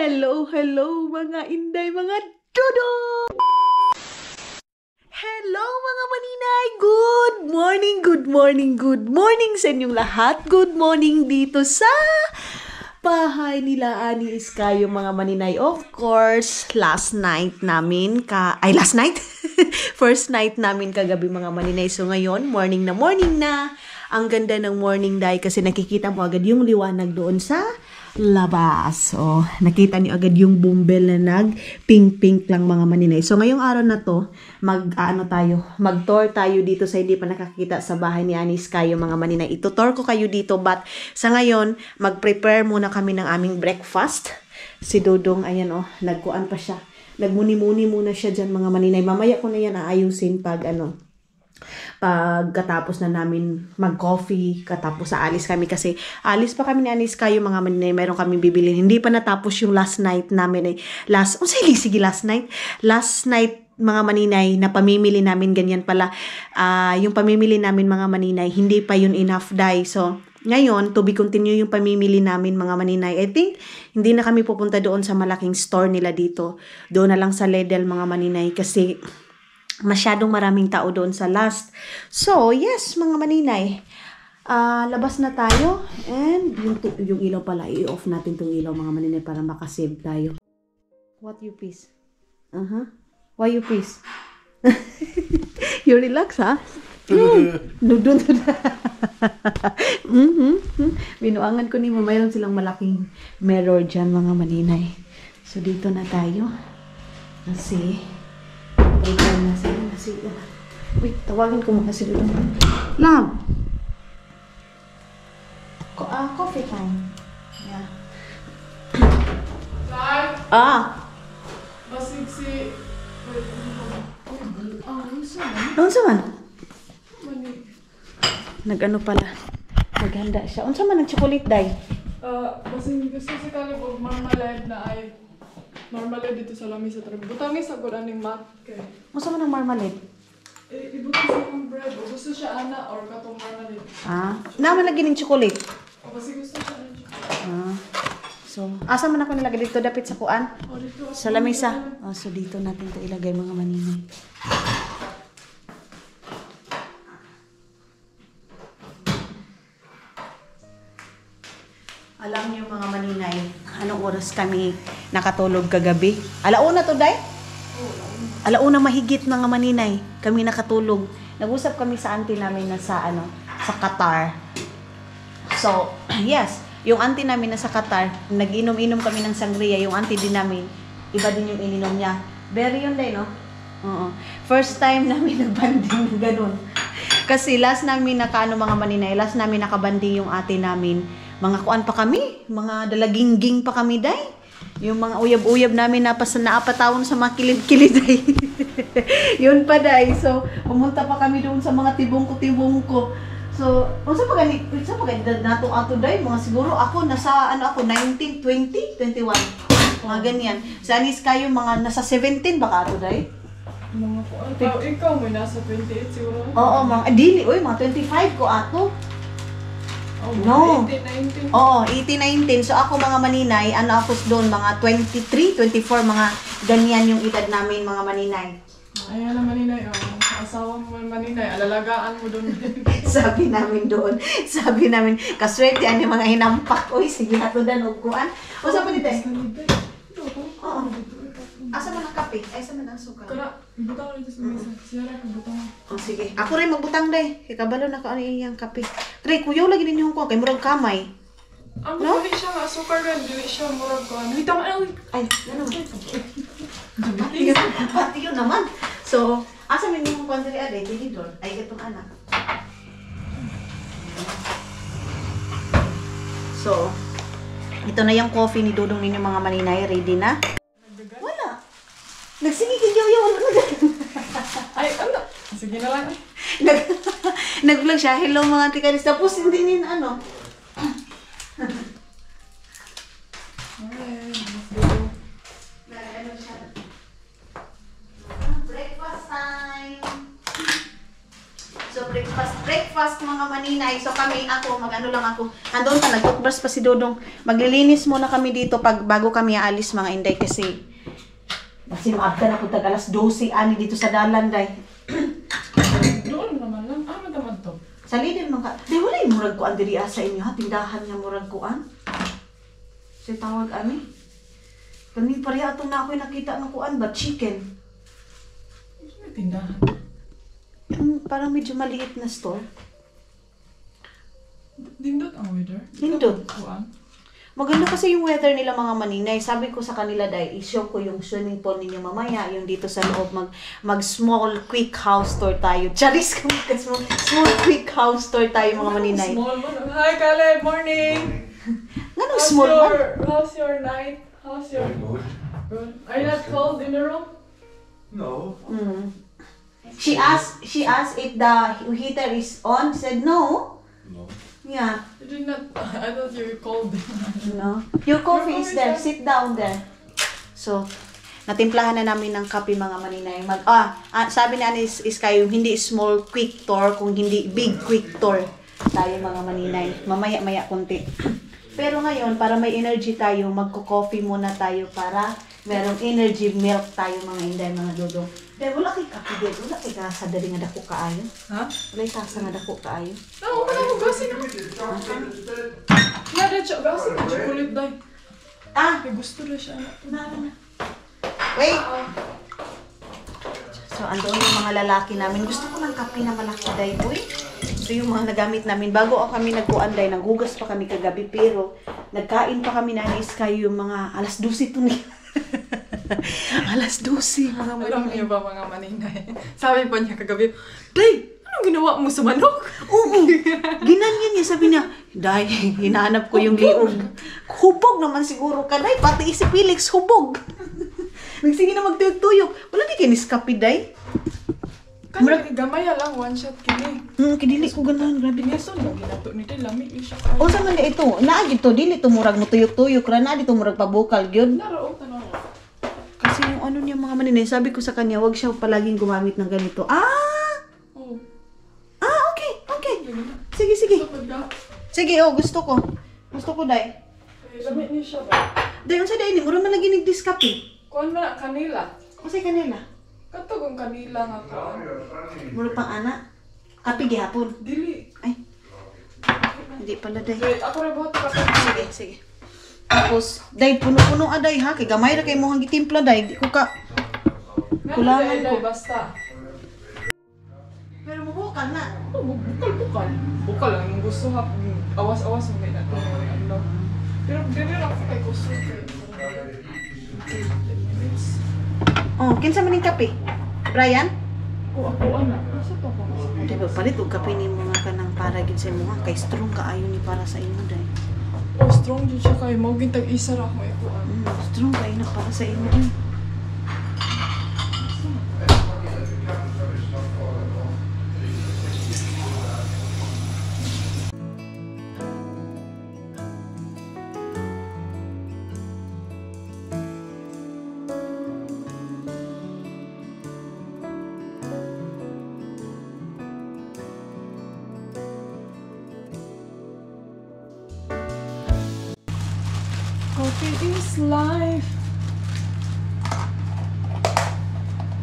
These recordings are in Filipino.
Hello, hello mga inday, mga dodo! Hello mga maninay! Good morning, good morning, good morning sa inyong lahat. Good morning dito sa bahay nila Ani Iskayo mga maninay. Of course, last night? First night namin kagabi mga maninay. So ngayon, morning na. Ang ganda ng morning dahil kasi nakikita mo agad yung liwanag doon sa labas. So, nakita niyo agad yung boombell na nag-pink-pink lang mga maninay. So, ngayong araw na to, mag-tour tayo dito sa hindi pa nakakita sa bahay ni Ani Iskayo mga maninay. Itutour ko kayo dito, but sa ngayon, mag-prepare muna kami ng aming breakfast. Si Dodong, ayan nagkuan pa siya. Nagmuni-muni muna siya dyan mga maninay. Mamaya ko na yan aayusin pagkatapos na namin mag-coffee, katapos sa alis kami kasi alis pa kami ni Ani Iskayo mga maninay, mayroon kami bibili. Hindi pa natapos yung last night namin last night mga maninay na pamimili namin, ganyan pala. Yung pamimili namin mga maninay, hindi pa yun enough dahil. So, ngayon, to be continue yung pamimili namin mga maninay. I think, hindi na kami pupunta doon sa malaking store nila dito. Doon na lang sa Lidl mga maninay kasi masyadong maraming tao doon sa last. So, yes, mga maninay. Labas na tayo. And yung ilaw pala, i-off natin tong ilaw mga maninay para makasave tayo. What you peace? Why you peace? You relax, ha? Nudun. Binuangan ko nimo, mayroon silang malaking mirror dyan mga maninay. So, dito na tayo. Kasi wait, tawagin ko muna si Dudong. Love! Coffee time. Yeah. Basig si... Unsa man? Nag-ano pala? Naghanda siya. Unsa man ang chocolate day? Basig gusto si Kalibog marmalade na ay marmalade dito sa lamisa sa trabi. Butang sa kuran ning mat kay. Unsa man ang marmalade? Ibuti sa akong bread. O gusto siya ana or katong marmalade. Naman lagi ning chocolate. Basig gusto siya ng So, asa man ako nilagay dito dapit sa kuan? dito. Sa lamisa. So dito natin 'to ilagay mga maninay. Alam niyo mga maninay, anong oras kami nakatulog kagabi? Alauna to, day? Alauna mahigit mga maninay. Kami nakatulog. Nag-usap kami sa auntie namin na sa Qatar. So, yes, yung auntie namin na sa Qatar, nag-inom-inom kami ng sangria. Yung auntie din namin, iba din yung ininom niya. Very yun, day, no? First time namin nagbanding na ganun. Kasi last namin mga maninay, last namin nakabanding yung ate namin. Mga kuan pa kami, mga dalagingging pa kami, day. Yung mga uyab-uyab namin naapatawon sa mga kilid-kilid, day. Yun pa, day. So, pumunta pa kami doon sa mga tibong-ko. So, unsa pa gani nato ato, day? Mga siguro ako nasa 19, 20, 21. Mga ganyan. Sa Ani Iskayo mga nasa 17 baka ato, day. Mga kuan. Ikaw may nasa 28 siguro. Oo, mga mga 25 ko ato. No. 18, 19. Oo, 18, 19. So ako mga maninay, ako doon, mga 23, 24, mga ganyan yung edad namin mga maninay. Ayan na maninay, asawa mo maninay, alalagaan mo doon. Sabi namin, kaswerte, ano yung mga hinampak. Uy, sige na to dan, ugkuan. O, saan pa dito? Oo. Asa man ang kape? Ay, asa man ang suka? Kara, butang dito sa mesa. Siyara ka butang. Sige. Ako rin magbutang, day. Kabalo na ka yung kape. Tre, kuyaw lagi ninyo ko. Kay murag kamay. Ang dili siya nga, sukar rin. Dili siya murag ko. Dili tama. Ay, ano naman? Pati yun naman. So, asa man yung kondiri aday? Tinidor. Ay, itong anak. So, ito na yung coffee ni Dodong ninyo mga maninay. Ready na? Wala. Nagsige yaw. Ay, ano? Sige na lang. Nag-vlog siya. Hello mga tikalis. Tapos hindi nin ano. Alright, let's go. Breakfast time. So breakfast breakfast mga maninay. So kami, mag-ano lang ako. Andun pa, nag-toothbrush pa si Dodong. Maglilinis muna kami dito bago kami aalis mga inday kasi maabda na po tag alas 12 ani dito sa dalan day. Doon naman lang. Ano naman to? Sa lidin mga di wala yung murag kuan diri sa inyo ha, tindahan nga murag kuan. Si tawag ani. Kani pareha atong na ako nakita nga kuan ba chicken. May tindahan. Parang medyo maliit na store. Dindot ang weather. Dindot. Kuan. Maganda kasi yung weather nila mga maninay. Sabi ko sa kanila dahil i-show ko yung swimming pool ninyo mamaya. Yung dito sa loob mag small quick house tour tayo. Charis ka small quick house tour tayo mga maninay. Small mo. Hi, Caleb. Morning. Ganong small man? How's your night? How's your... Good. Are you not cold in the room? No. She asked if the heater is on. Said no. No. Yeah. You did not... I thought you were cold. No. Your coffee is there. Sit down there. So, natimplahan na namin ng kape mga maninay. Sabi na is kayo, hindi small quick tour, kung hindi big quick tour tayo mga maninay. Mamaya-maya konti. Pero ngayon, para may energy tayo, magko-coffee muna tayo para merong energy milk tayo mga inday, mga dodong. Dahil wala kay kape din. Wala kay kasa dali nga dako kaayo. Ha? Wala kay kasa nga dako kaayo. Oo, wala mo gasin naman. Nada siya, gasin na chocolate dahil. May gusto na siya. Na. Wait! So, andoon yung mga lalaki namin. Gusto ko ng kape na malaki, day, boy. Ito yung mga nagamit namin. Bago kami nagkuan, day, naghugas pa kami kagabi, pero nagkain pa kami na kayo yung mga alas 12 to ni. Alas 12, mga Alam maninay. niyo ba mga maninay? Sabi pa niya kagabi, Day, anong ginawa mo sa manok? Oo, ginanyan niya. Sabi niya, day, hinahanap ko yung liog. Hubog naman siguro ka, day. Pati si Felix, hubog. Nagsige na magtuyok-tuyok. Wala di kinis kape, day. Kasi gamaya lang, one shot kini. Kidili ko ganahan, grabe nga. Ngayon, lagi na to nito, lamig siya O sa man ito, naa dito, dili to murag mo tuyok-tuyok ra, naa dito murag pabukal gyud. Naro, tanong. Kasi yung ano niya mga maninay, sabi ko sa kanya, wag siya palaging gumamit ng ganito. Oh, Okay. Sige. so pagka, Sige, gusto ko. Gusto ko, day. lamig niya siya ba? Day, unsa day ni, mura man lagi nagdiskape. Kuhan mo na, kanila. Kasi kanila, Katugong kanila nga kuhan. mura pang ana. Kape gihapon. Dili. Ay. Hindi pala, day. Wait, ako rin buhat ka Sige. Tapos, day, puno-puno day ha. Kay gamay ra kay mo hang gitimpla, day. Di ko ka. Kulangan ko. Basta. Pero mabukal na. Oh, bukal. Bukal lang yung gusto ha. Awas-awas mo na ito. Ano. Pero dili lang kay gusto kay. Kinsa man ning kape? Brian? Ako ana. Asa pa pa? Di ba palit og kape ni mga kanang para gid sa imo kay strong kaayo ni para sa imo day. Oh, strong jud siya kay mo gintag isa ra ko ikuan. Strong kaayo na para sa imo day. Coffee is life.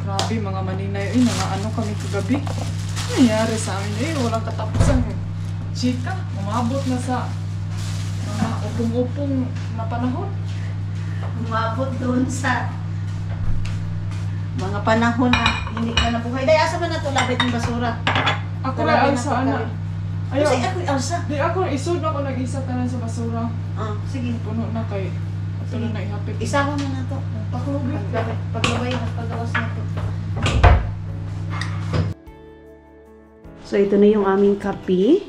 Grabe mga maninay. Ay, mga ano kami kagabi. Ano nangyari sa amin? Walang katapusan. Chika, umabot na sa mga upong-upong na panahon. Umabot doon sa mga panahon na hindi ka nabuhay. Day, asa man na to labit ng basura? Ako Grabe na na Alsa, ana. Kasi Ayaw. ako Elsa. Di ako, isod na ako nag-isa tanan sa basura. Sige. Puno na kay. Ito na naihapit. Isama mo na to. Pakulubit. Paglabay at paggawas na to. So, ito na yung aming kape.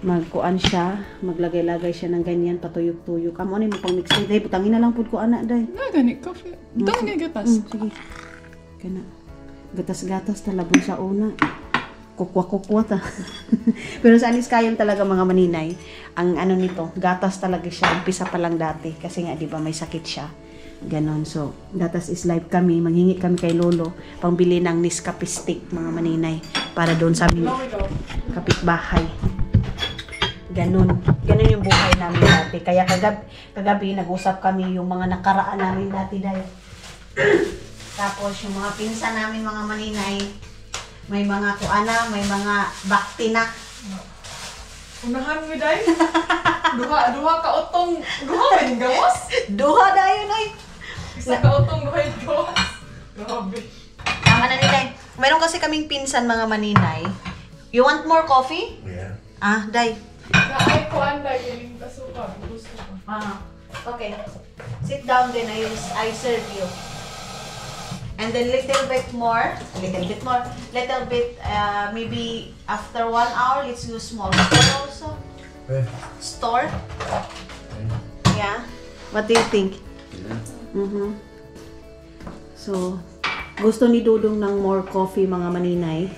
Magkuan siya. Maglagay-lagay siya ng ganyan. Patuyok-tuyok. Amo na mo pang mix. Day, putangin na lang po ko anak, day. Na, gani, coffee. Dami gatas. Sige. Kana. Gatas-gatas talabon sa una. Kukwa-kukwa ta. Pero sa anis kayon talaga mga maninay, ang ano nito, gatas talaga siya. Umpisa pa lang dati. Kasi nga, di ba, may sakit siya. Ganon. So, gatas is life kami. Manghingi kami kay Lolo. Pangbili ng Nescafe stick, mga maninay. para doon sa aming kapitbahay. Ganun yung buhay namin dati. Kaya kagabi nag-usap kami yung mga nakaraan namin dati dahil. Tapos yung mga pinsan namin, mga maninay, may mga kuana, may mga bakti na. Unahan mo day? Duha ka utong, duha ba yung gawas? Duha dayon ay. Isa ka utong, duha yung gawas. Grabe. Tama na nila. Meron kasi kaming pinsan, mga maninay. You want more coffee? Yeah. Ah, day. Ay ko anday, yung kasuka. Gusto ko. Okay. Sit down then, I serve you. And then little bit, maybe after 1 hour, let's use small store also. Store? Yeah. What do you think? Yeah. So, gusto ni Dudong ng more coffee, mga maninay.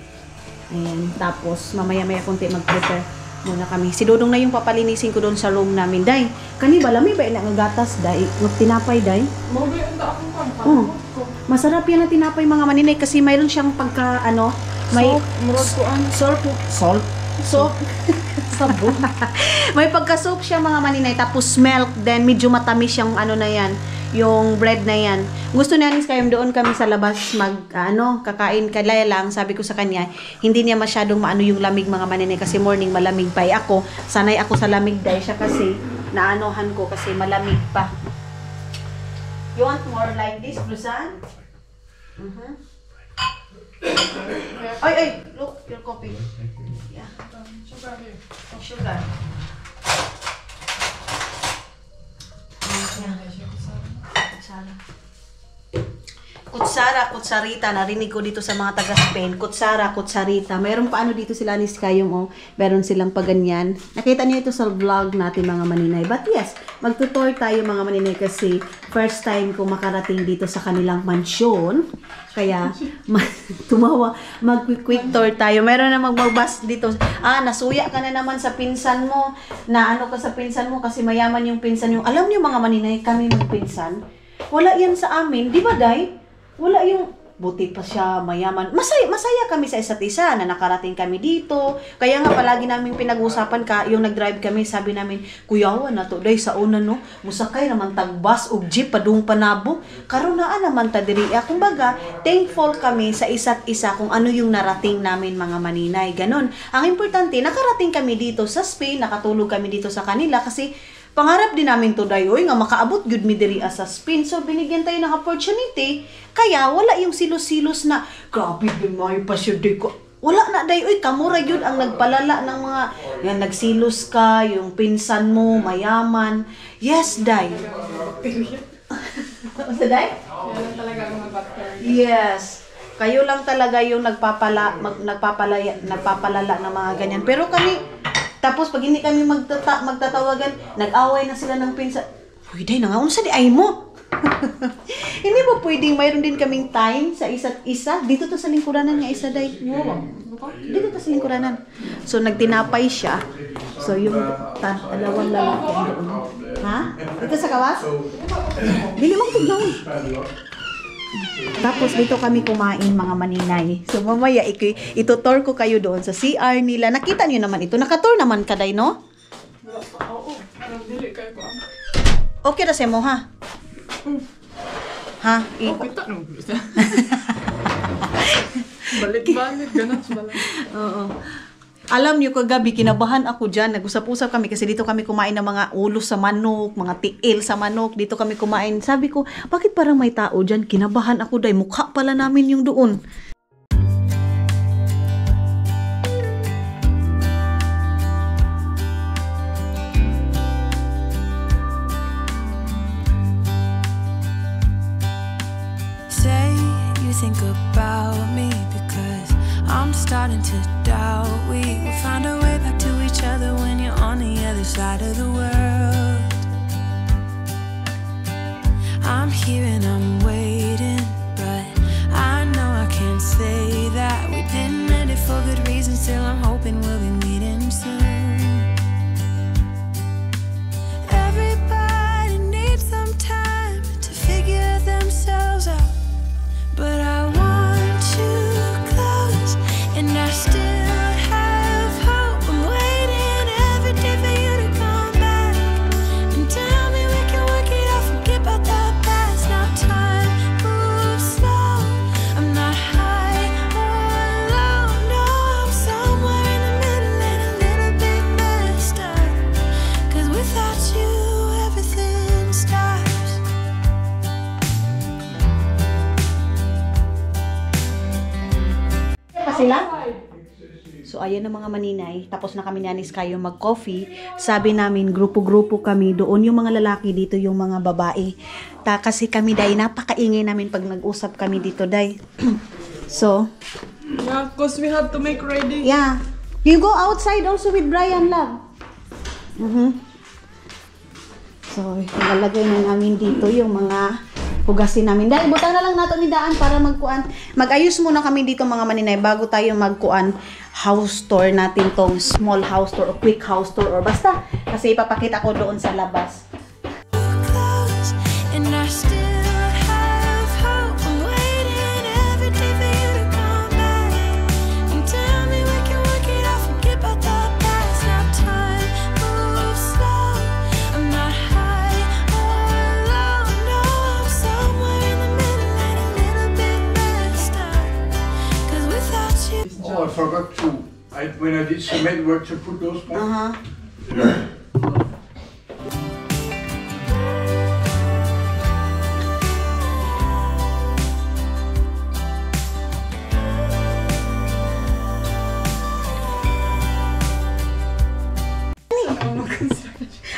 Ayan. Tapos, mamaya-maya konti mag-prepare muna kami. Si Dudong na yung papalinisin ko doon sa room namin. Day, kani ba lami ba gatas, day? Tinapay, day? Mabay ang akong pangpapot Oh. ko. Masarap yan na tinapay, mga maninay, kasi mayroon siyang pagka, may Murad ko ang salt. Sabon. May pagka-soup siya, mga maninay, tapos milk, then medyo matamis yung na yan, yung bread na yan. Gusto ni Anis kayo doon kami sa labas kakain, kalaya lang, sabi ko sa kanya, hindi niya masyadong maano yung lamig, mga maninay, kasi morning malamig pa. Ako, sanay ako sa lamig dahil siya kasi, naanohan ko kasi malamig pa. You want more like this, Blusan? Ay, look, your coffee. Yeah. sugar here. Sugar. Kutsarita. Narinig ko dito sa mga taga Spain. Kutsarita. Mayroon pa dito sila ni Skayong, Meron silang paganyan. Nakita niyo ito sa vlog natin, mga maninay. But yes, magtutour tayo, mga maninay, kasi first time ko makarating dito sa kanilang mansyon. Kaya, mag-quick tour tayo. Meron na magbabas dito. Nasuya ka na naman sa pinsan mo. Ka sa pinsan mo kasi mayaman yung pinsan yung. Alam niyo, mga maninay, kami magpinsan. Wala yan sa amin. Di ba, Day? Wala yung, buti pa siya, mayaman. Masaya kami sa isa't isa na nakarating kami dito. Kaya nga palagi naming pinag-usapan yung nag-drive kami, sabi namin, kuyawan na to, day sa una musakay naman tagbas o jeep, padung panabo. Karon na naman ta diri. Kumbaga, thankful kami sa isa't isa kung ano yung narating namin, mga maninay. Ganon. Ang importante, nakarating kami dito sa Spain, nakatulog kami dito sa kanila kasi pangarap din namin to dayoy nga makaabot gud mi diri sa Spain. So binigyan tayo ng opportunity. Kaya wala yung silos-silos na grabe may pa siya ko. Wala na dayoy, kamura yun ang nagpalala ng mga yan, nagsilos ka, yung pinsan mo mayaman. Yes, Day. Sa Day? Yan talaga ang mga bacteria. Yes. Kayo lang talaga yung nagpapalala ng mga ganyan. Pero kami, tapos pag hindi kami magtatawagan, nag-away na sila ng pinsan. Uy, Day, nangaunsa di ay mo. Hindi ba pwedeng mayroon din kaming time sa isa't isa? Dito to sa lingkuranan nga isa, Day. Dito to sa lingkuranan. So, nagtinapay siya. So, yung dalawang lalaki doon. Ha? Dito sa kawas? Dili mong tugnaw. Tapos dito kami kumain, mga maninay. So mamaya itutour ko kayo doon sa CR nila. Nakita niyo naman ito. Nakatour naman ka, Day, no? Oo. Dili kayo ko ang. Okay na mo, ha? Ha? Kita nung bisa. Balik-balik. Ganun sa balik. Oo. Alam niyo, kagabi, kinabahan ako dyan. Nag-usap-usap kami kasi dito kami kumain ng mga ulo sa manok, mga tiil sa manok. Dito kami kumain. Sabi ko, bakit parang may tao dyan? Kinabahan ako, Day. Mukha pala namin yung doon. Say you think about me because I'm starting to doubt we will find our way back to each other when you're on the other side of the world. I'm here and I'm waiting, but I know I can't say that we didn't end it for good reason. Still I'm hoping we'll be meeting soon. Everybody needs some time to figure themselves out, but I want you close and I still sila? So, ayan na mga maninay. Tapos na kami ni Anis kayo mag-coffee. Sabi namin, grupo-grupo kami. Doon yung mga lalaki, dito yung mga babae. Kasi kami, day, napakaingay namin pag nag-usap kami dito, day. So, Yeah, cause we have to make ready. yeah. You go outside also with Brian, love. So, ilalagay na namin dito yung mga hugasin namin. Dahil butang na lang nato ni Daan para magkuan. Mag-ayos muna kami dito mga maninay bago tayo magkuan house tour natin tong small house tour o quick house tour or basta. Kasi ipapakita ko doon sa labas. close, and I still have hope. I'm waiting every day for you to come back and tell me we can work it out. Forget about the past. Now time moves slow. I'm not high or low. No, I'm somewhere in the middle and a little bit messed up. 'Cause without you. Oh, I forgot to. When I did cement work to put those back.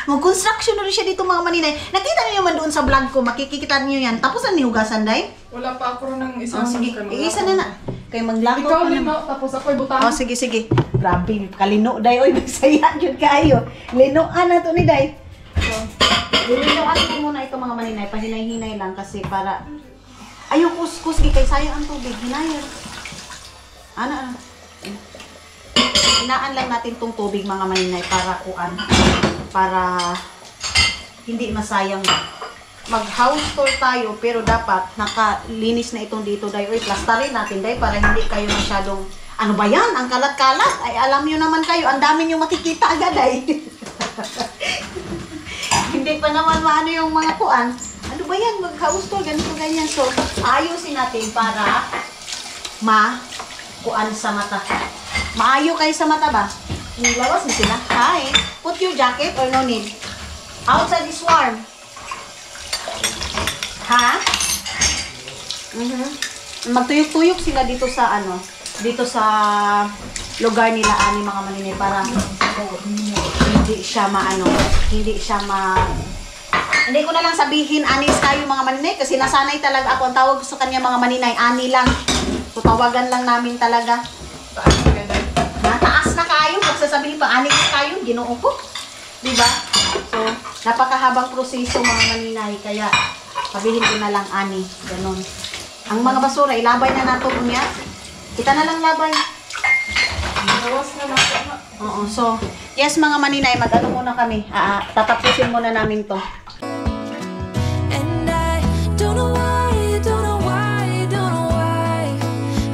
Mag-construction na rin siya dito mga maninay. Nakita niyo man doon sa vlog ko, makikita niyo yan. Tapos ang nihugasan, day? Wala pa ako ng isang Sige, isa na na. Kayo maglako Ikaw pa na. lima, tapos ako'y butang. Oh, sige, sige. Grabe, kalino, day. Oy, magsaya yun kayo. Linoan na to ni day. So, linoan ko muna ito mga maninay. Pahinay-hinay lang kasi para... Ayaw, kuskus. Kay sayang ang tubig. Hinayan. Ano. Hinaan lang natin tong tubig mga maninay para kuan. Para hindi masayang. Mag-house tour tayo pero dapat nakalinis na itong dito day. Oy, plasterin natin day para hindi kayo masyadong ano ba yan? Ang kalat-kalat. Ay, alam nyo naman kayo. Ang dami nyo makikita agad ay. Hindi pa naman maano yung mga kuan. Ano ba yan? Mag-house tour. Ganito, ganyan. So, ayusin natin para kuan sa mata. Maayo kayo sa mata ba? Nilawas na sila. Hi. Put your jacket or no need? Outside is warm. Ha? Magtuyok-tuyok sila dito sa ano, dito sa lugar nila ani mga maninay para hindi siya hindi ko na lang sabihin anis kayo mga maninay kasi nasanay talaga ako ang tawag sa kanya mga maninay ani lang. So tawagan lang namin talaga. Nataas na kayo, pag sasabihin pa anis kayo, ginoo ko. Diba? So, napakahabang proseso mga maninay kaya sabihin ko na lang ani, ganun. Ang mga basura, ilabay na nato niya. Kita na lang labay. Bawas na nato na. Oo, so, yes mga maninay, mag-ano muna kami. Tatapusin muna namin to. And I don't know why, don't know why, don't know why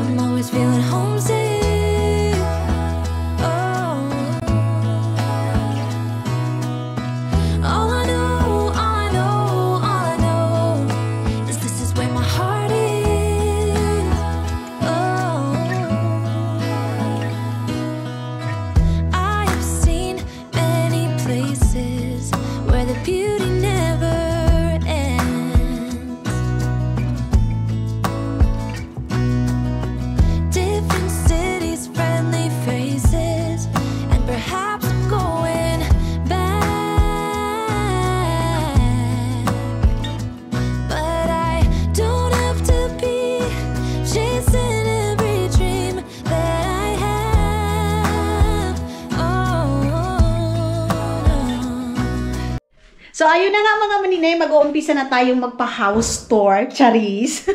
I'm always feeling homesick. Oh, all I know, all I know, all I know is this is where my heart is. Oh, I've seen many places where the beauty never ends. Different cities, friendly faces, and perhaps I'm going back. But I don't have to be chasing every dream that I have. Oh, no. So, ayun na nga mga maninay, mag-uumpisa na tayong magpa-house tour, charis.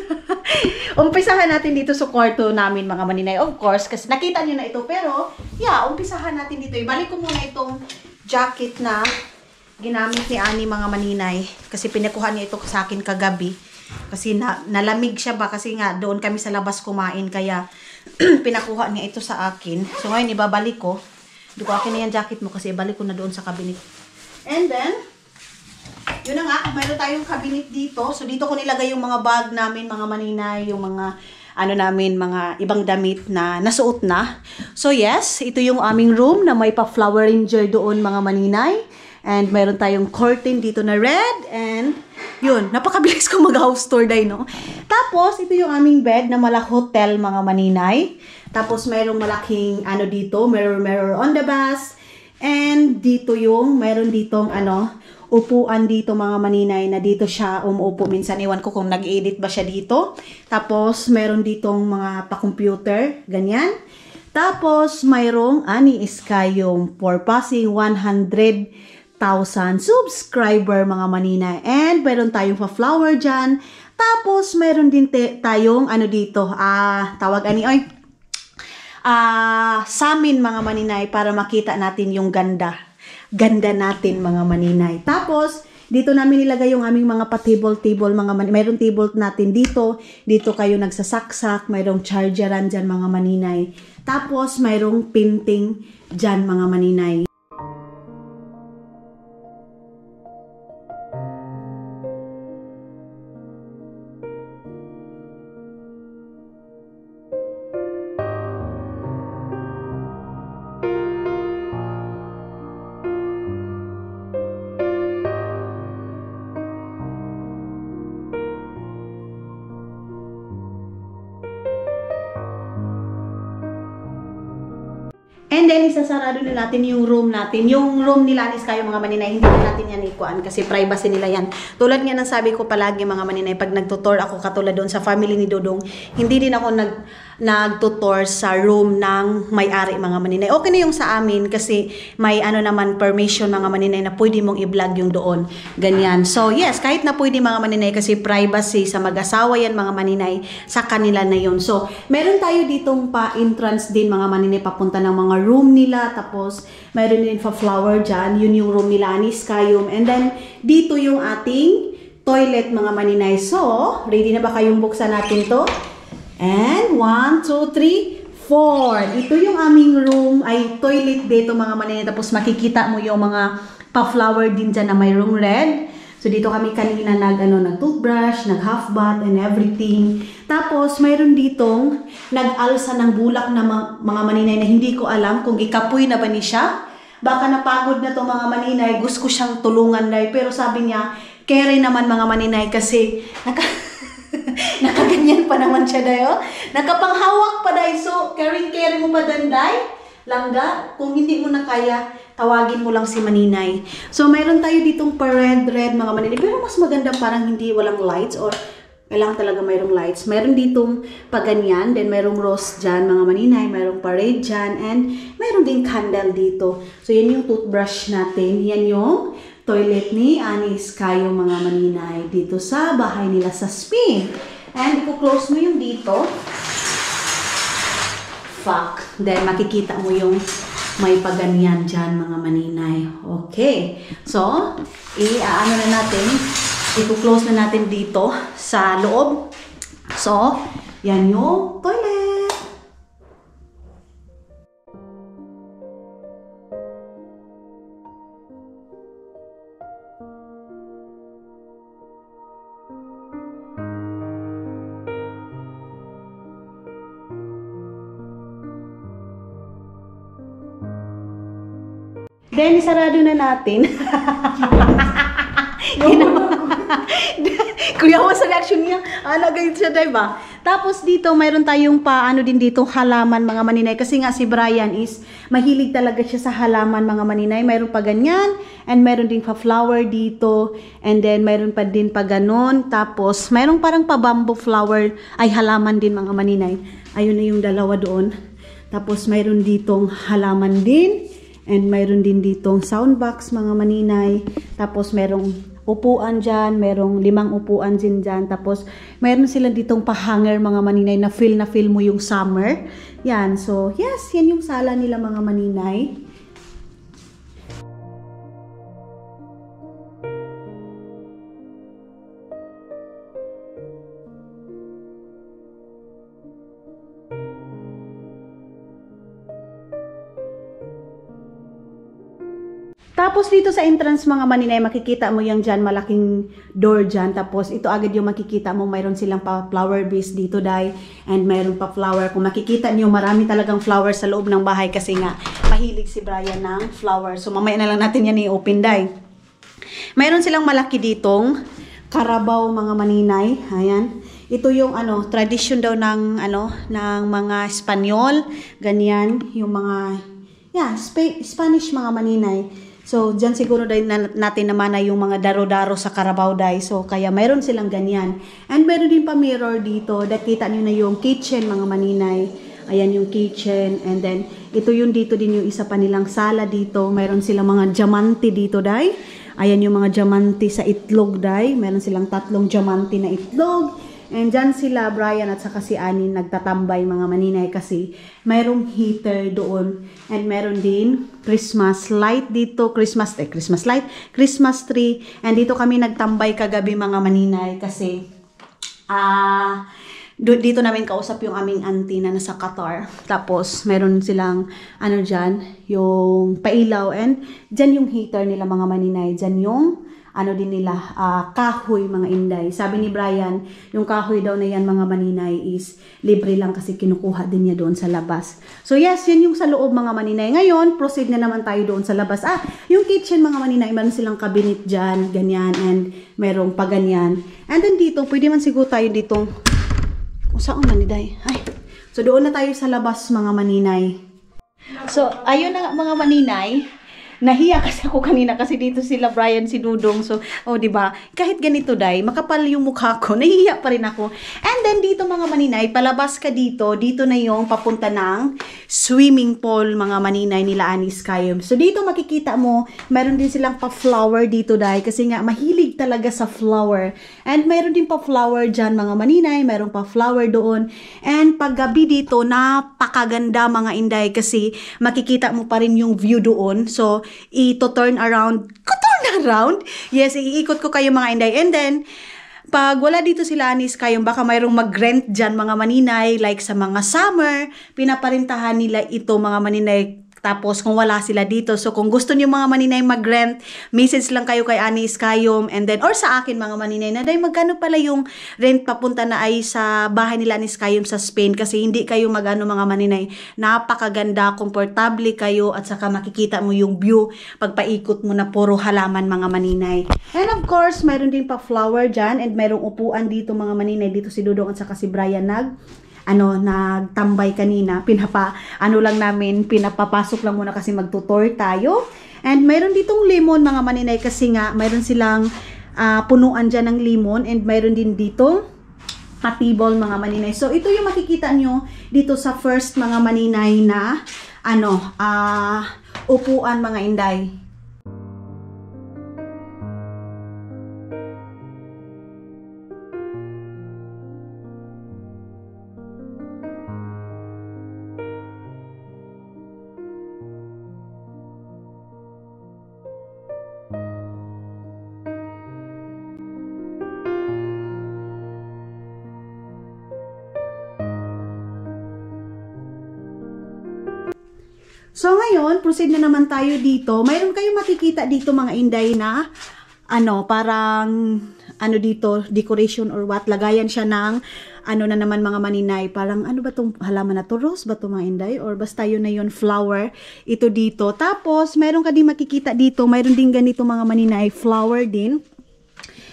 Umpisahan natin dito sa kwarto namin mga maninay, of course, kasi nakita nyo na ito. Pero, yeah, umpisahan natin dito. Ibalik ko muna itong jacket na ginamit ni Ani mga maninay. Kasi pinakuha niya ito sa akin kagabi. Kasi nalamig siya ba? Kasi nga, doon kami sa labas kumain. Kaya, pinakuha niya ito sa akin. So, ngayon, ibabalik ko. Hindi ko akin na yung jacket mo kasi ibalik ko na doon sa cabinet. And then, yun na nga, mayroon tayong cabinet dito. So, dito ko nilagay yung mga bag namin, mga maninay, yung mga, mga ibang damit na nasuot na. So, yes, ito yung aming room na may pa-flower arranger doon, mga maninay. And meron tayong curtain dito na red. And yun, napakabilis ko mag-house tour day, no? Tapos, ito yung aming bed na mala hotel, mga maninay. Tapos, mayroong malaking, ano dito, mirror on the bus. And dito yung, meron ditong, upuan dito, mga maninay, na dito siya umuupo. Minsan, iwan ko kung nag-edit ba siya dito. Tapos, meron ditong mga pa-computer, ganyan. Tapos, mayroong, ani is kayong for passing 100,000 subscriber, mga maninay. And meron tayong pa-flower dyan. Tapos, meron din tayong, dito, tawag samin, mga maninay, para makita natin yung ganda. Ganda natin, mga maninay. Tapos, dito namin nilagay yung aming mga pa-table, mga maninay. Mayroong table natin dito. Dito kayo nagsasaksak. Mayroong chargeran dyan, mga maninay. Tapos, mayroong painting dyan, mga maninay. And then, isasarado na natin yung room natin. Yung room nila, anis kayo, mga maninay, hindi na natin yan ikuan kasi privacy nila yan. Tulad nga ng sabi ko palagi, mga maninay, pag nagtutor ako katulad doon sa family ni Dodong, hindi din ako nagtutor sa room ng may-ari, mga maninay. Okay na yung sa amin kasi may naman permission, mga maninay, na pwede mong i-vlog yung doon. Ganyan. So, yes, kahit na pwede, mga maninay, kasi privacy sa mag-asawa yan, mga maninay, sa kanila na yun. So, meron tayo ditong pa-entrance din, mga maninay, papunta ng mga room nila. Tapos, meron din pa-flower dyan. Yun yung room nila, anis kayong. And then, dito yung ating toilet, mga maninay. So, ready na ba kayong buksan natin to? And 1, 2, 3, 4. Ito yung aming room, ay toilet dito, mga maninay. Tapos makikita mo yung mga pa-flower din dyan na mayroong red. So dito kami kanina nag-toothbrush, nag-half bath and everything. Tapos mayroon ditong nag-alsa ng bulak na mga maninay na hindi ko alam kung ikapoy na ba ni siya. Baka napagod na to, mga maninay. Gusto ko siyang tulungan dahil. Pero sabi niya, carry naman, mga maninay, kasi nakaganyan pa naman siya dayo. Nakapanghawak pa dayo. So, carry mo pa danday. Langga, kung hindi mo na kaya, tawagin mo lang si maninay. So, mayroon tayo ditong pa-red, mga maninay. Pero mas maganda parang hindi walang lights or kailangan talaga mayroong lights. Mayroon ditong paganyan, then mayroong rose dyan, mga maninay. Mayroong pa-red dyan, and mayroon din candle dito. So, yan yung toothbrush natin. Yan yung toilet ni Anis kayo, mga maninay, dito sa bahay nila sa Spain. And i-close mo yung dito. Then makikita mo yung may paganyan dyan, mga maninay. Okay. So, na natin. I-close na natin dito sa loob. So, yan yung toilet. Then, isarado na natin. Kuya mo sa reaction niya. Ganyan siya, diba? Tapos dito, mayroon tayong din dito halaman, mga maninay. Kasi nga si Brian is mahilig talaga siya sa halaman, mga maninay. Mayroon pa ganyan. And mayroon din pa flower dito. And then, mayroon pa din pa ganon. Tapos, mayroon parang pa bamboo flower. Ay, halaman din, mga maninay. Ayun na yung dalawa doon. Tapos, mayroon ditong halaman din. And mayroon din ditong soundbox, mga maninay. Tapos merong upuan dyan. Merong 5 upuan din dyan. Tapos mayroon sila ditong pa-hanger, mga maninay, na feel mo yung summer. Yan. So, yes. Yan yung sala nila, mga maninay. Tapos dito sa entrance mga maninay, makikita mo yung dyan, malaking door dyan. Tapos ito agad yung makikita mo, mayroon silang pa flower base dito, day. And mayroon pa flower. Kung makikita niyo, marami talagang flower sa loob ng bahay kasi nga, mahilig si Brian ng flower. So mamaya na lang natin yan i-open, day. Mayroon silang malaki ditong karabaw mga maninay. Ayan. Ito yung tradition daw ng ng mga Espanyol, ganyan, yung mga Spanish mga maninay. So, diyan siguro din natin naman na yung mga daro-daro sa Carabao Day. So, kaya mayroon silang ganyan. And meron din pa mirror dito. Nakita niyo na yung kitchen mga maninay. Ayan yung kitchen. And then, ito yung dito din yung isa pa nilang sala dito. Mayroon silang mga diamante dito, day. Ayan yung mga diamante sa itlog, day. Meron silang 3 diamante na itlog. And dyan sila, Brian at saka si Annie, nagtatambay mga maninay kasi mayroong heater doon. And meron din Christmas light dito, Christmas light, Christmas tree. And dito kami nagtambay kagabi mga maninay kasi dito namin kausap yung aming auntie na nasa Qatar. Tapos meron silang dyan, yung pailaw. And dyan yung heater nila mga maninay. Dyan yung din nila, kahoy mga inday. Sabi ni Brian, yung kahoy daw na yan mga maninay is libre lang kasi kinukuha din niya doon sa labas. So yes, yan yung sa loob mga maninay. Ngayon, proceed na naman tayo doon sa labas. Yung kitchen mga maninay, meron silang cabinet dyan, ganyan, and merong pa ganyan. And then dito, pwede man siguro tayo ditong, saan maniday? So doon na tayo sa labas mga maninay. So, ayun na mga maninay. Nahiya kasi ako kanina kasi dito sila Brian, si Dudong. So, di ba? Kahit ganito, day, makapal yung mukha ko. Nahiya pa rin ako. And then dito mga maninay, palabas ka dito. Dito na yung papunta ng swimming pool mga maninay nila Anis Kayom. So, dito makikita mo, meron din silang pa-flower dito, day. Kasi nga, mahilig talaga sa flower. And meron din pa-flower dyan mga maninay. Meron pa-flower doon. And paggabi dito, napakaganda mga inday kasi makikita mo pa rin yung view doon. So, turn around. Yes, iikot ko kayo mga inday. And then, pag wala dito sila Anis Kayom, baka mayroong mag-rent dyan mga maninay, like sa mga summer, pinaparintahan nila ito mga maninay. Tapos kung wala sila dito, so kung gusto niyo mga maninay mag-rent, message lang kayo kay Anis Kayom and then or sa akin mga maninay na day magkano pala yung rent papunta na ay sa bahay nila Anis Kayom sa Spain kasi hindi kayo magano mga maninay. Napakaganda, komportable kayo at saka makikita mo yung view pagpaikot mo na puro halaman mga maninay. And of course, mayroon din pa flower dyan and mayroong upuan dito mga maninay. Dito si Dudong at saka si Brian nagtambay kanina, pinapapasok lang muna kasi magtutor tayo. And mayroon ditong lemon mga maninay kasi nga mayroon silang punuan dyan ng lemon and mayroon din dito patibol mga maninay. So ito yung makikita nyo dito sa first mga maninay na upuan mga inday. So ngayon, proceed na naman tayo dito. Mayroon kayong makikita dito mga inday na parang dito, decoration or what. Lagayan siya ng na naman mga maninay. Parang ba tong halaman na to? Rose ba to mga inday? Or basta yun na yun, flower. Ito dito. Tapos, mayroon ka din makikita dito. Mayroon din ganito mga maninay. Flower din.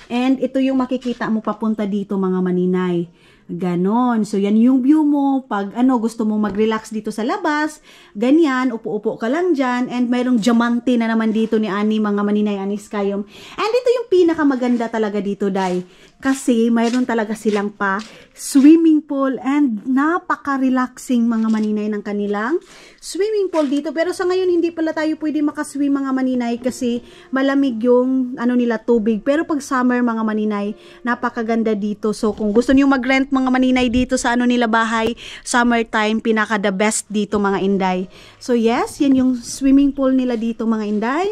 And ito yung makikita mo papunta dito mga maninay. Ganon. So, yan yung view mo. Pag gusto mo mag-relax dito sa labas, ganyan, upo-upo ka lang dyan. And mayroong diamante na naman dito ni Ani, mga maninay Anis Kayom. And ito yung pinakamaganda talaga dito, day. Kasi mayroon talaga silang pa swimming pool and napaka-relaxing mga maninay ng kanilang swimming pool dito. Pero sa ngayon, hindi pala tayo pwede makaswim mga maninay kasi malamig yung nila tubig. Pero pag summer mga maninay, napakaganda dito. So kung gusto niyo mag-rent mga maninay dito sa nila bahay, summertime, pinaka the best dito mga inday. So yes, yan yung swimming pool nila dito mga inday.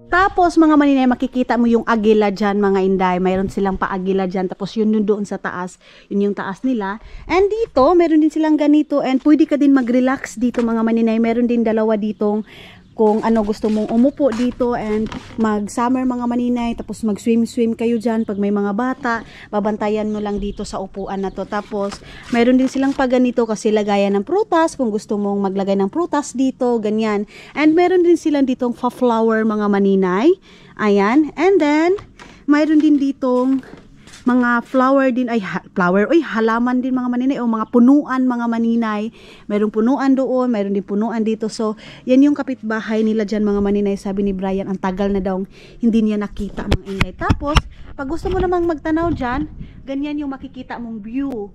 Tapos mga maninay, makikita mo yung agila dyan mga inday. Mayroon silang paagila dyan. Tapos yun doon sa taas. Yun yung taas nila. And dito, meron din silang ganito. And pwede ka din mag-relax dito mga maninay. Meron din dalawa ditong kung ano gusto mong umupo dito and mag-summer mga maninay. Tapos mag-swim-swim kayo dyan pag may mga bata. Babantayan mo lang dito sa upuan na to. Tapos mayroon din silang paganito kasi lagayan ng prutas. Kung gusto mong maglagay ng prutas dito, ganyan. And meron din silang ditong flower mga maninay. Ayan. And then, mayroon din ditong mga flower din, halaman din mga maninay, o mga punuan mga maninay. Mayroong punuan doon, mayroon din punuan dito. So, yan yung kapitbahay nila dyan mga maninay. Sabi ni Brian, ang tagal na daw hindi niya nakita mga ingay. Tapos, pag gusto mo namang magtanaw dyan, ganyan yung makikita mong view.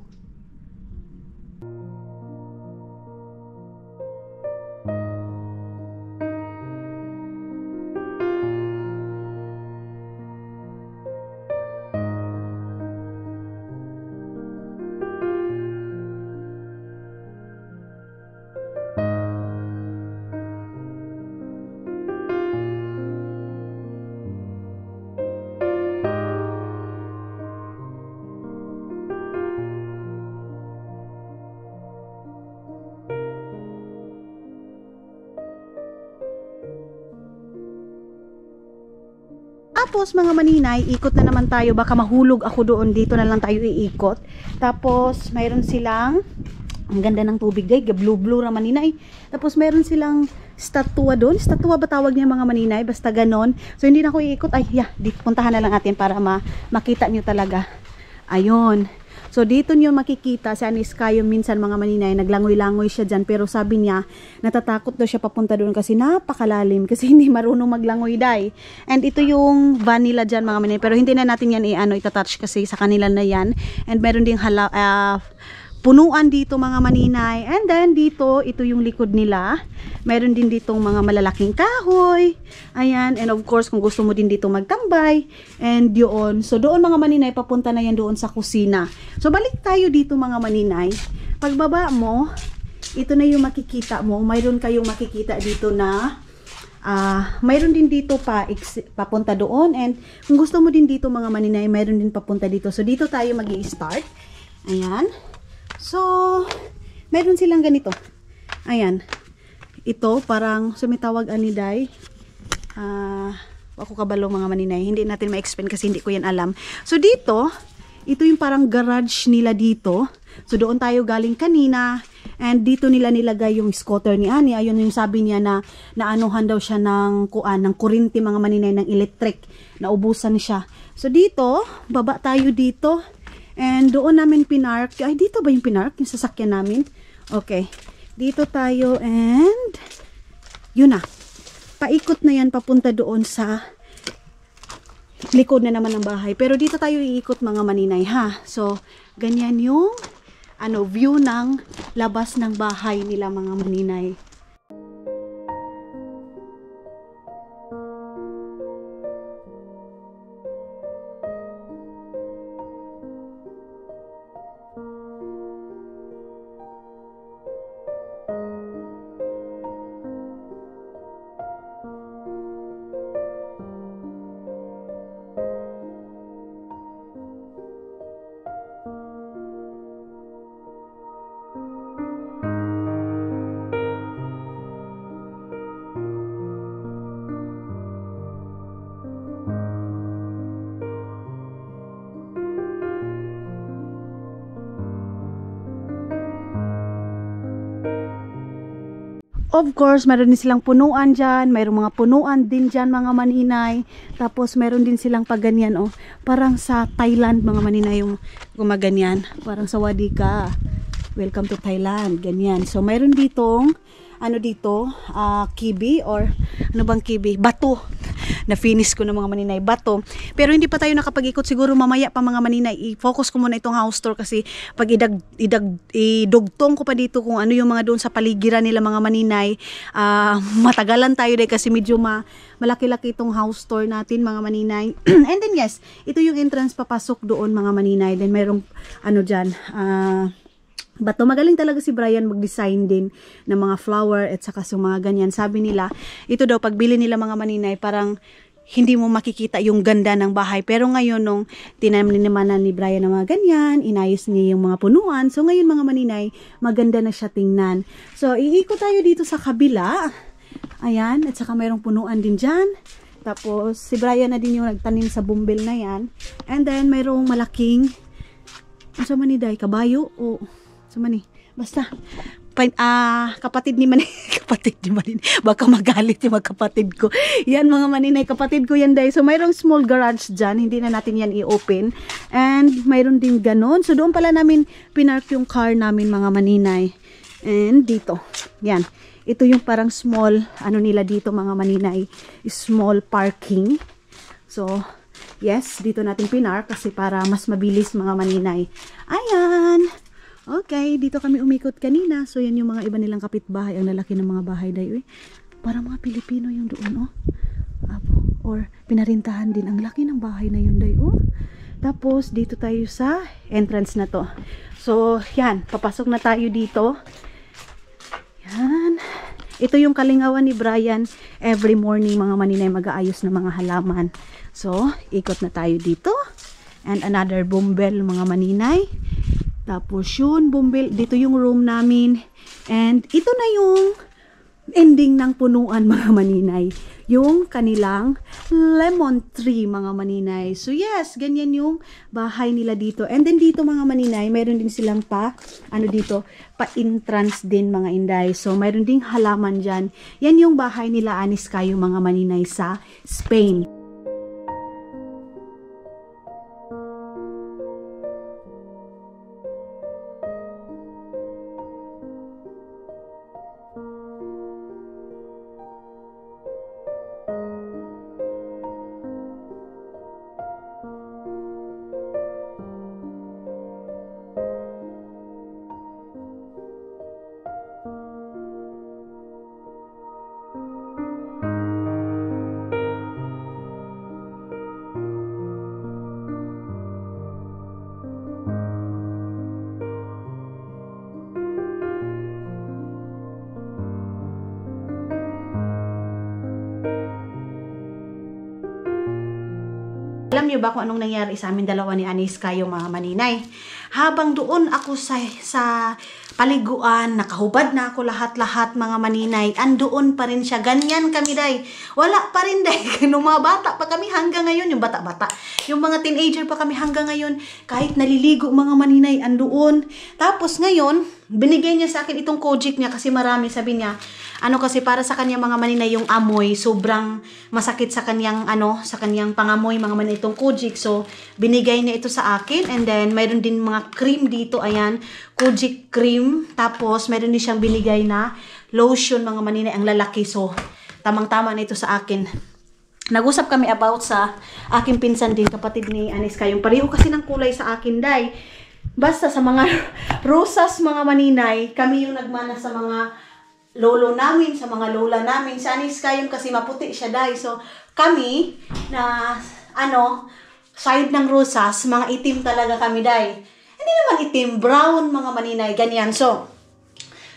Tapos mga maninay, ikot na naman tayo. Baka mahulog ako doon. Dito na lang tayo iikot. Tapos mayroon silang, ang ganda ng tubig guys, blue na maninay. Tapos mayroon silang statua doon. Statua ba tawag niya mga maninay? Basta ganon. So hindi na ako iikot. Ay, dito puntahan na lang natin para makita nyo talaga. Ayun. So dito nyo makikita si Anis Kayo minsan mga maninay, naglangoy-langoy siya dyan, pero sabi niya natatakot daw siya papunta doon kasi napakalalim, kasi hindi marunong maglangoy day. And ito yung vanilla dyan mga maninay, pero hindi na natin yan itatouch kasi sa kanila na yan. And meron ding punuan dito mga maninay. And then dito, ito yung likod nila. Meron din ditong mga malalaking kahoy. Ayan. And of course, kung gusto mo din dito magtambay. And yun. So doon mga maninay, papunta na yan doon sa kusina. So balik tayo dito mga maninay. Pagbaba mo, ito na yung makikita mo. Mayroon kayong makikita dito na mayroon din dito papunta doon. And kung gusto mo din dito mga maninay, mayroon din papunta dito. So dito tayo mag-i-start. Ayan. So, meron silang ganito. Ayan. Ito, parang sumitawag aniday. Ako kabalo mga maninay. Hindi natin ma-explain kasi hindi ko yan alam. So, dito, ito yung parang garage nila dito. So, doon tayo galing kanina. And dito nila nilagay yung scooter ni Ani. Ayun yung sabi niya na naanuhan daw siya ng kurinti mga maninay, ng electric. Naubusan siya. So, dito, baba tayo dito. And doon namin pinark. Ay, dito ba yung pinark? Yung sasakyan namin? Okay. Dito tayo and yun na. Paikot na yan papunta doon sa likod na naman ng bahay. Pero dito tayo iikot mga maninay ha. So, ganyan yung view ng labas ng bahay nila mga maninay. Of course, meron din silang punuan dyan. Mayroong mga punuan din dyan mga maninay. Tapos meron din silang paganyan. Parang sa Thailand mga maninay yung gumaganyan. Parang sa Wadika. Welcome to Thailand. Ganyan. So meron ditong kibi or ano bang kibi? Bato. Na-finish ko ng mga maninay, bato. Pero hindi pa tayo nakapag-ikot, siguro mamaya pa mga maninay. I-focus ko muna itong house tour kasi pag idugtong ko pa dito kung ano yung mga doon sa paligiran nila mga maninay, matagalan tayo dahil kasi medyo malaki-laki itong house tour natin mga maninay. And then yes, ito yung entrance papasok doon mga maninay. Then mayroong dyan, But magaling talaga si Brian mag-design din ng mga flower at saka sa mga ganyan. Sabi nila, ito daw pagbili nila mga maninay, parang hindi mo makikita yung ganda ng bahay. Pero ngayon nung tinamnimanan ni Brian ng mga ganyan, inayos niya yung mga punuan. So ngayon mga maninay, maganda na siya tingnan. So iikot tayo dito sa kabila. Ayan, at saka mayroong punuan din dyan. Tapos si Brian na din yung nagtanim sa bumbil na yan. And then mayroong malaking, ano sa maniday, kabayo o... Basta kapatid ni Manay, kapatid ni Manay, baka magalit yung mga kapatid ko. Yan mga maninay, kapatid ko yan dahil. So mayroong small garage dyan, hindi na natin yan i-open. And mayroon din ganon. So doon pala namin pinark yung car namin mga maninay. And dito, yan. Ito yung parang small, ano nila dito mga maninay, small parking. So, yes, dito natin pinark kasi para mas mabilis mga maninay. Ayan. Okay, dito kami umikot kanina. So, yan yung mga iba nilang kapitbahay. Ang lalaki ng mga bahay dayo. Parang mga Pilipino yung doon, oh. Or, pinarintahan din. Ang laki ng bahay na yun dayo, oh. Tapos, dito tayo sa entrance na to. So, yan. Papasok na tayo dito. Yan. Ito yung kalingawan ni Brian. Every morning, mga maninay mag-aayos ng mga halaman. So, ikot na tayo dito. And another bumble, mga maninay. Tapos yun, bumbil, dito yung room namin. And ito na yung ending ng punuan mga maninay. Yung kanilang lemon tree mga maninay. So yes, ganyan yung bahay nila dito. And then dito mga maninay, mayroon din silang pa-entrance din mga inday. So mayroon ding halaman dyan. Yan yung bahay nila Anis Cayo mga maninay sa Spain. Alam niyo ba kung anong nangyari sa amin dalawa ni Anis Cayo mga maninay? Habang doon ako sa paliguan, nakahubad na ako lahat-lahat mga maninay, andoon pa rin siya. Ganyan kami day. Wala pa rin day. Nung mga bata pa kami hanggang ngayon, yung bata-bata. Yung mga teenager pa kami hanggang ngayon, kahit naliligo mga maninay, andoon. Tapos ngayon, binigay niya sa akin itong Kojic niya kasi marami, sabi niya, kasi para sa kanya mga maninay yung amoy, sobrang masakit sa kanyang sa kanyang pangamoy mga maninay itong Kojic. So binigay niya ito sa akin, and then mayroon din mga cream dito, ayan, Kojic cream. Tapos mayroon din siyang binigay na lotion mga maninay, ang lalaki. So tamang-tama na ito sa akin. Nag-usap kami about sa aking pinsan din, kapatid ni Anis Cayo. Pareho kasi ng kulay sa akin, day. Basta sa mga rosas mga maninay, kami yung nagmana sa mga lolo namin, sa mga lola namin. Si Anis Cayo kasi maputi siya, day. So kami na side ng rosas, mga itim talaga kami, day. Hindi naman itim, brown mga maninay, ganyan. So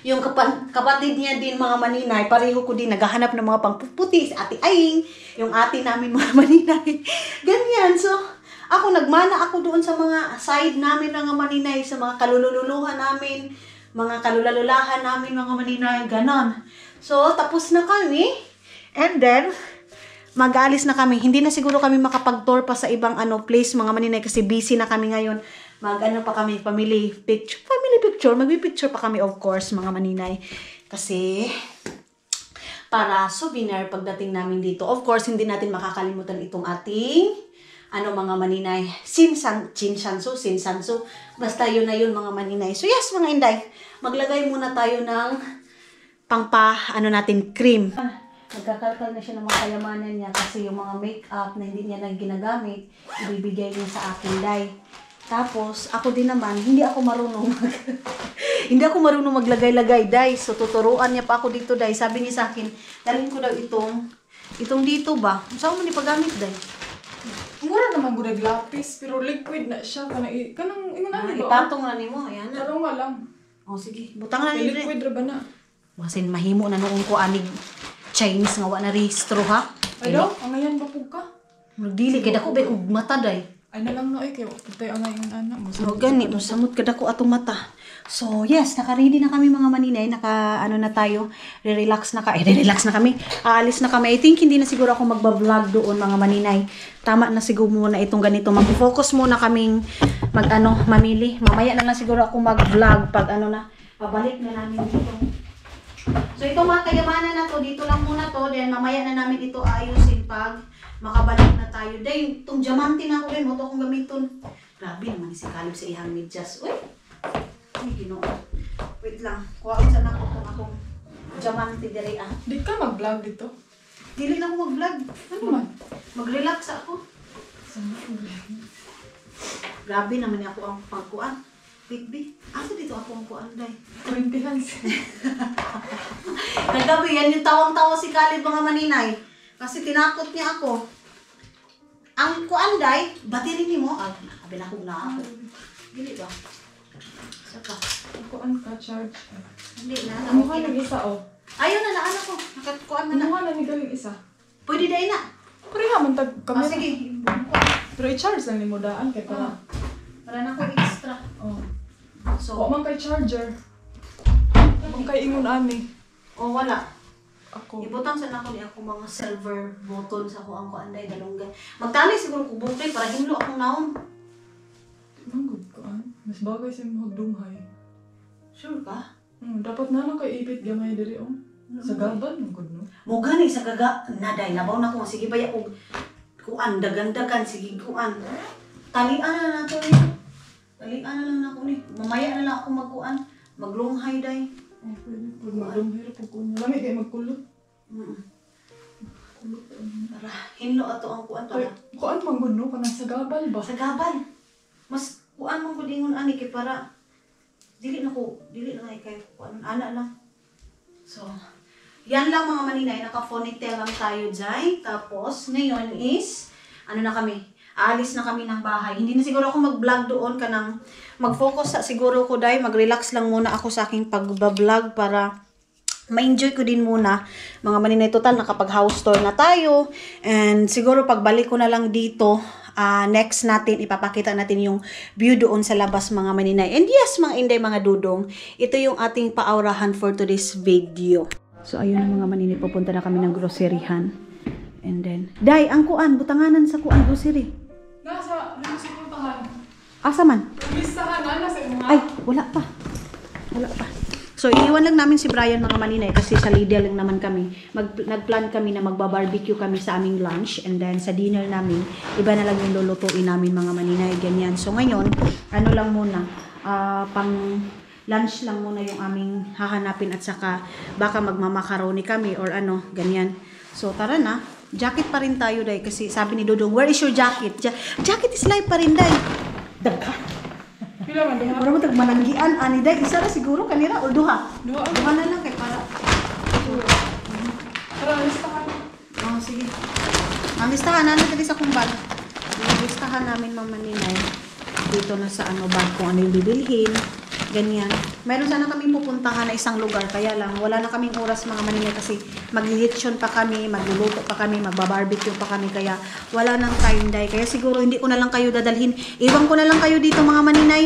yung kapatid niya din mga maninay, pareho ko din naghahanap ng mga pangpuputi, si Ate Aing, yung ate namin mga maninay. Ganyan. So ako nagmana ako doon sa mga side namin mga maninay, sa mga kalululuhan namin, mga kalulalulahan namin mga maninay, ganon. So tapos na kami, and then mag-aalis na kami. Hindi na siguro kami makapag-tour pa sa ibang place mga maninay kasi busy na kami ngayon. Pa kami, family picture, magbi-picture pa kami of course mga maninay. Kasi para souvenir pagdating namin dito. Of course, hindi natin makakalimutan itong ating mga maninay, Sinsansu. Basta yun na yun mga maninay. So yes mga inday, maglagay muna tayo ng natin cream. Nagkakalkal na siya ng mga kayamanan niya kasi yung mga makeup na hindi niya nang ginagamit, ibibigay niya sa akin, day. Tapos, ako din naman, hindi ako marunong maglagay-lagay, day. So, tuturuan niya pa ako dito, day. Sabi niya sa akin, dalhin ko daw itong dito ba? Saan mo ni paggamit, day? Mura naman gurag lapis, pero liquid na siya. Kanang ipatong na ni mo, ayan na. Pero nga lang. Oh, sige. Butang na Kay ni liquid ra ba na? Basin mahimo na noong ko anig Chinese nga wa na rehistro ha. Ay daw, ang ngayon ba po ka? Dili kay dako bay og mata day. Ay na lang na kay putay ang ngayon anak mo. So gani mo samot kada ko atong mata. So yes, naka-ready na kami mga maninay, ano na tayo, relax na kami. Aalis na kami. I think hindi na siguro ako magba-vlog doon mga maninay. Tama na siguro muna itong ganito. Mag-focus muna kaming mamili. Mamaya na lang siguro ako mag-vlog pag pabalik na namin dito. So ito mga kayamanan na to, dito lang muna to, then mamaya na namin ito ayusin pag makabalik na tayo. Then itong diamante na ako rin, mo to akong gamiton. Grabe naman si Caleb sa ihang medyas. Uy! Ay, Ginoo. Wait lang. Kuhaon sa nako kung akong diamante dire ah. Di ka mag-vlog dito? Dili na ako mag-vlog. Ano man? Mag-relax ako. Grabe naman ako ang pagkuan. Big. Asa dito ako ang kuan day? 20 hands. Kagabi yan yung tawang-tawa si Caleb mga maninay. Kasi tinakot niya ako. Ang kuan day, batiri ni mo. Binakog na ako. Dili ba? Saka. Kuan ka charge. Hindi na. Namuha ng isa oh. Ayaw na naan ako. Nakatkuan na na. Namuha na ni galing isa. Pwede day na. Pareha man tag Ah, kamera. sige. Pero i-charge lang ni mo daan kay para. Para na ko extra. Oh. So, O man kay charger. Man kay ingon ani. wala. Ako. Ibutang sa nako ni ako mga silver button sa ko ang kuanday dalunggay. Magtali siguro ko buti para himlo akong naon. Manggod ko an. Mas bagay sa mga dunghay. Sure ka? Dapat na lang kay ipit gamay diri oh. Sa gaban manggod no. Mo gani sa gaga naday labaw na ko sige baya og kuan dagan-dagan sige kuan. Talian na nato ni. Talian na lang nako ni. Mamaya na lang ako magkuan. Maglunghay day. Oh, pwede pud magdunghay ra pud ko. Lami kay magkulot. Para hinlo ato ang kuan Ay, para kuan manggod no kanang sa gabal ba? sa gaban. Mas kuan man gud ingon ani kay para dili na kay kuan ana lang. So, yan lang mga maninay, naka-ponytail lang tayo dyan. Tapos, ngayon is, na kami, aalis na kami ng bahay. Hindi na siguro ako mag-vlog doon kanang mag-focus sa siguro ko dahil mag-relax lang muna ako sa aking pag-vlog para ma-enjoy ko din muna. Mga maninay, total nakapag-house tour na tayo. And siguro pagbalik ko na lang dito, next natin, ipapakita natin yung view doon sa labas mga maninay. And yes, mga inday, mga dudong, ito yung ating paawrahan for today's video. So, ayun na mga maninay, pupunta na kami ng groceryhan. And then, day, ang kuan, butanganan sa kuan grocery. Nasa puntahan. Asa man? Listahan na sa mga. Ay, wala pa. So, iniwan lang namin si Brian mga maninay kasi sa Lidl lang naman kami. Nagplan kami na magbabarbecue kami sa aming lunch and then sa dinner namin, iba na lang yung lulutuin namin mga maninay, ganyan. So, ngayon, ano lang muna, pang lunch lang muna yung aming hahanapin at saka baka magmamakaroni kami or ganyan. So, tara na. Jacket pa rin tayo, day. Kasi sabi ni Dodong, where is your jacket? Jacket is life pa rin, day. Daga. Pila man duha? Wala mo tagmananggian, ani, day. Isa na siguro kanira or duha? Duha na lang kay para. Tara, listahan. Oh, sige. Ang listahan namin dali sa kumbag. Ang listahan namin mamaninay. Dito na sa bag kung ano yung bibilhin. Ganyan. Meron sana kaming pupuntahan na isang lugar. Kaya lang, wala na kaming oras mga maninay kasi maglilitsyon pa kami, magluluto pa kami, magbabarbecue pa kami. Kaya wala nang time day. Kaya siguro hindi ko na lang kayo dadalhin. Iwan ko na lang kayo dito mga maninay.